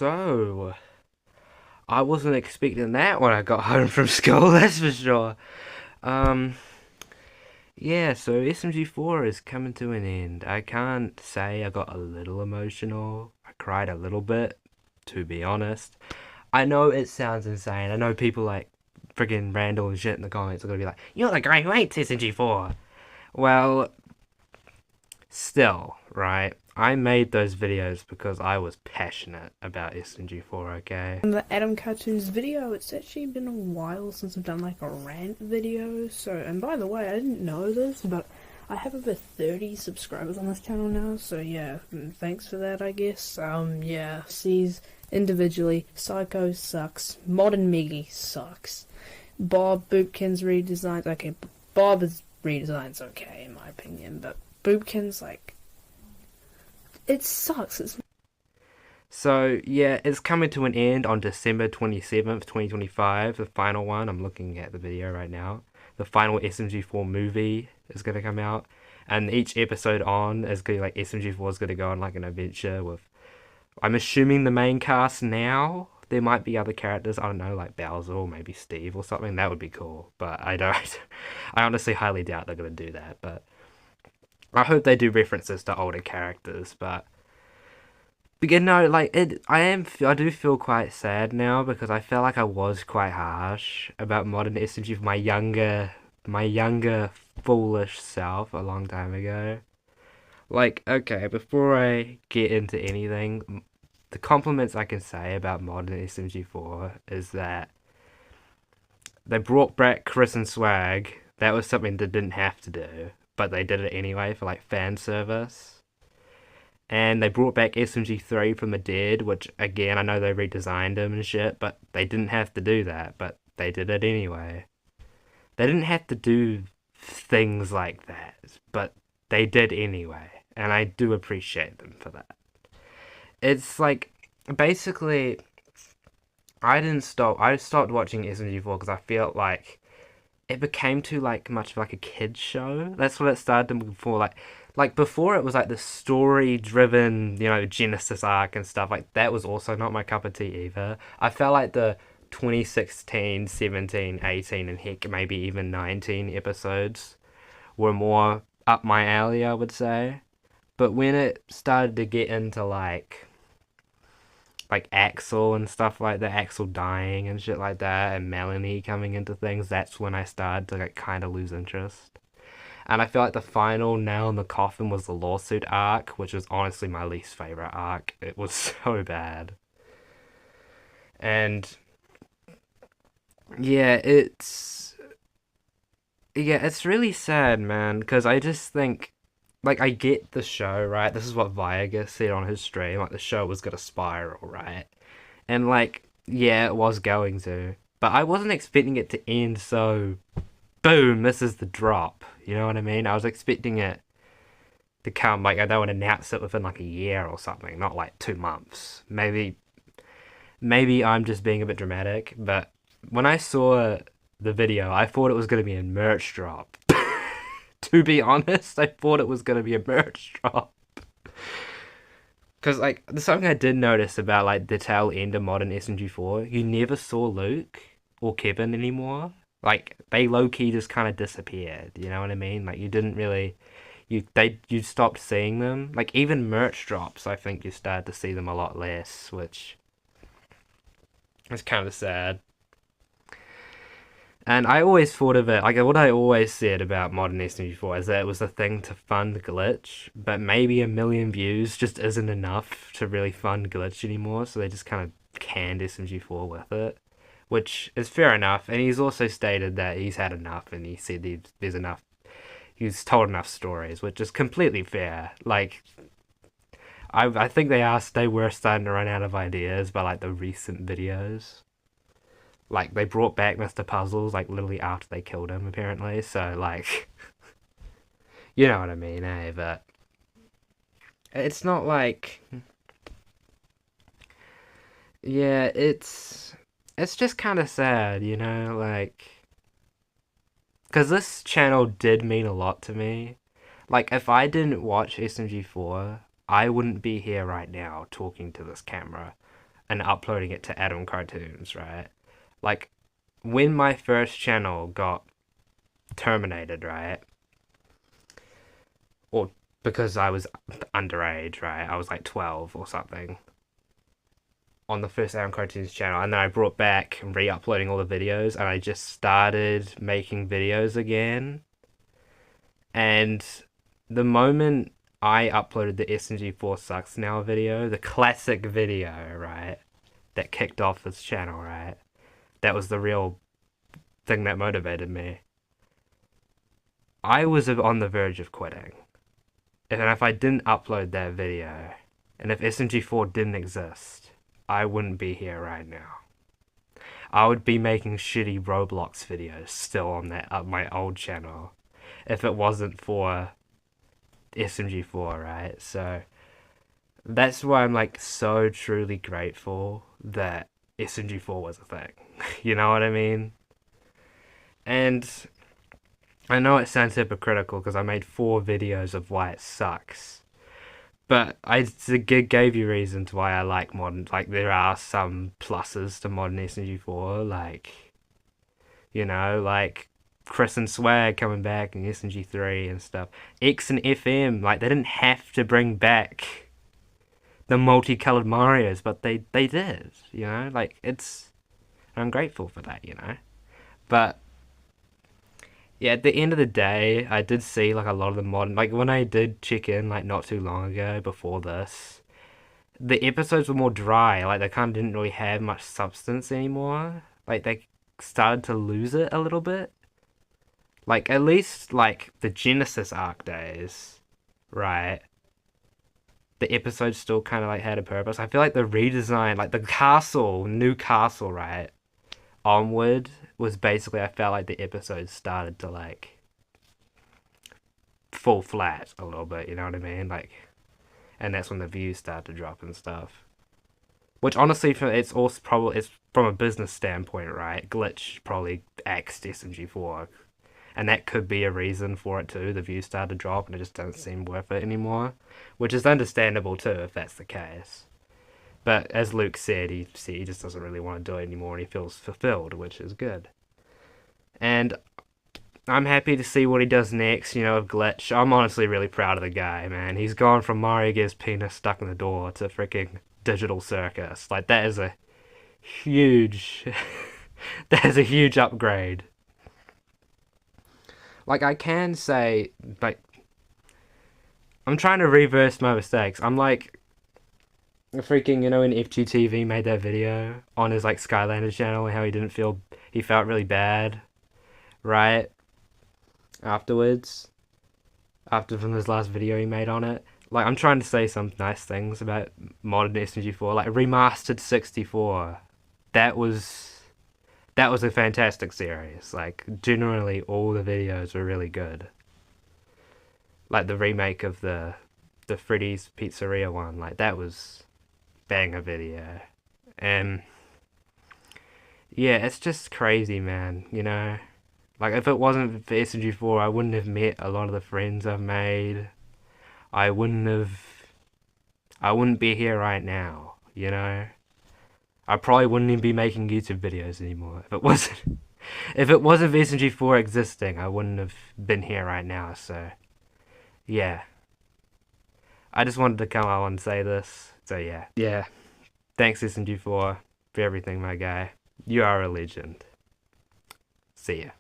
So, I wasn't expecting that when I got home from school, that's for sure. Um, yeah, so SMG4 is coming to an end. I can't say I got a little emotional. I cried a little bit, to be honest. I know it sounds insane. I know people like friggin' Randall and shit in the comments are gonna be like, "You're the guy who hates SMG4." Well, still, right? I made those videos because I was passionate about SMG4, okay? The Adam Cartoons video, it's actually been a while since I've done like a rant video. So, and by the way, I didn't know this, but I have over 30 subscribers on this channel now. So yeah, thanks for that, I guess. Yeah, sees individually, Psycho sucks. Modern Miggy sucks. Bob Boopkin's redesigns, okay, Bob's redesigns okay in my opinion, but Boopkin's like, it sucks. It's So, yeah, it's coming to an end on December 27th, 2025, the final one. I'm looking at the video right now. The final SMG4 movie is going to come out, and each episode on is going to, like, SMG4 is going to go on, like, an adventure with, I'm assuming the main cast now. There might be other characters, I don't know, like Bowser or maybe Steve or something. That would be cool, but I don't, I honestly highly doubt they're going to do that, but I hope they do references to older characters, but you know, like I do feel quite sad now because I felt like I was quite harsh about modern SMG for my younger foolish self a long time ago. Like, okay, before I get into anything, the compliments I can say about modern SMG4 is that they brought back Chris and Swag. That was something they didn't have to do, but they did it anyway for like fan service. And they brought back SMG3 from the dead, which again I know they redesigned him and shit, but they didn't have to do that, but they did it anyway. They didn't have to do things like that, but they did anyway, and I do appreciate them for that. It's like basically I stopped watching SMG4 because I felt like it became too like much of like a kids show. That's what it started to before. Like before it was like the story driven, Genesis arc and stuff. Like that was also not my cup of tea either. I felt like the 2016, 17, 18, and heck maybe even 19 episodes were more up my alley, I would say. But when it started to get into like Axel and stuff like that, Axel dying and shit like that, and Melanie coming into things, that's when I started to like kind of lose interest. And I feel like the final nail in the coffin was the lawsuit arc, which was honestly my least favorite arc. It was so bad. And yeah, it's really sad, man, because I just think like I get the show, right? This is what Viaga said on his stream, like the show was gonna spiral, right? And like, yeah, it was going to. But I wasn't expecting it to end so boom, this is the drop. You know what I mean? I was expecting it to come like they would announce it within like a year or something, not like 2 months. Maybe I'm just being a bit dramatic, but when I saw the video, I thought it was gonna be a merch drop. To be honest, I thought it was gonna be a merch drop. Cause like there's something I did notice about like the tail end of modern SMG4. You never saw Luke or Kevin anymore. Like they low key just kind of disappeared. You know what I mean? Like you didn't really you stopped seeing them. Like even merch drops, I think you started to see them a lot less, which is kind of sad. And I always thought of it like what I always said about modern SMG4 is that it was a thing to fund glitch, but maybe a million views just isn't enough to really fund glitch anymore. So they just kind of canned SMG4 with it, which is fair enough. And he's also stated that he's had enough, and he said there's enough. He's told enough stories, which is completely fair. Like I think they were starting to run out of ideas by like the recent videos. Like they brought back Mr. Puzzles like literally after they killed him apparently. So like you know what I mean, eh? But it's not like yeah, it's just kind of sad, like because this channel did mean a lot to me. Like if I didn't watch SMG4, I wouldn't be here right now talking to this camera. and uploading it to Adam Cartoons, right? Like, when my first channel got terminated, right? Or because I was underage, right? I was like 12 or something on the first Adam Cartoons channel, and then I brought back re-uploading all the videos, and I just started making videos again. And the moment I uploaded the SMG4 Sucks Now video, the classic video, right, that kicked off this channel, right? That was the real thing that motivated me. I was on the verge of quitting. And if I didn't upload that video, and if SMG4 didn't exist, I wouldn't be here right now. I would be making shitty Roblox videos still on that my old channel if it wasn't for SMG4, right? So that's why I'm like so truly grateful that SMG4 was a thing. You know what I mean? And I know it sounds hypocritical because I made 4 videos of why it sucks. But I gave you reasons why I like modern. Like, there are some pluses to modern SMG4, like, you know, like Chris and Swag coming back and SMG3 and stuff. X and FM, like, they didn't have to bring back the multicolored Marios, but they did, you know? Like, I'm grateful for that, you know? But yeah, at the end of the day, I did see like a lot of the modern, like when I did check in like not too long ago before this, the episodes were more dry. Like they kind of didn't really have much substance anymore. Like they started to lose it a little bit. Like at least like the Genesis arc days, right? The episodes still kind of like had a purpose. I feel like the redesign, like the castle, new castle, right? Onward was basically, I felt like the episodes started to like fall flat a little bit, you know what I mean? Like, and that's when the views start to drop and stuff. Which honestly, it's also probably, it's from a business standpoint, right? Glitch probably axed SMG4, and that could be a reason for it too. The views started to drop, and it just doesn't seem worth it anymore, which is understandable too if that's the case. But as Luke said, he just doesn't really want to do it anymore, and he feels fulfilled, which is good. And I'm happy to see what he does next, you know, with Glitch. I'm honestly really proud of the guy, man. He's gone from Mario gets penis stuck in the door to freaking Digital Circus. Like, that is a huge... that is a huge upgrade. Like, I can say, like... I'm trying to reverse my mistakes. I'm like... freaking, you know, when FGTV made that video on his, like, Skylander channel and how he didn't feel... he felt really bad, right? Afterwards, after from his last video he made on it, like I'm trying to say some nice things about modern SMG4, like remastered 64. That was a fantastic series. Like generally, all the videos were really good. Like the remake of the Freddy's Pizzeria one, like that was banger video, and yeah, it's just crazy, man. You know. Like, if it wasn't for SMG4, I wouldn't have met a lot of the friends I've made. I wouldn't be here right now, you know? I probably wouldn't even be making YouTube videos anymore. If it wasn't for SMG4 existing, I wouldn't have been here right now, so, yeah. I just wanted to come out and say this, so yeah. Yeah, thanks SMG4 for everything, my guy. You are a legend. See ya.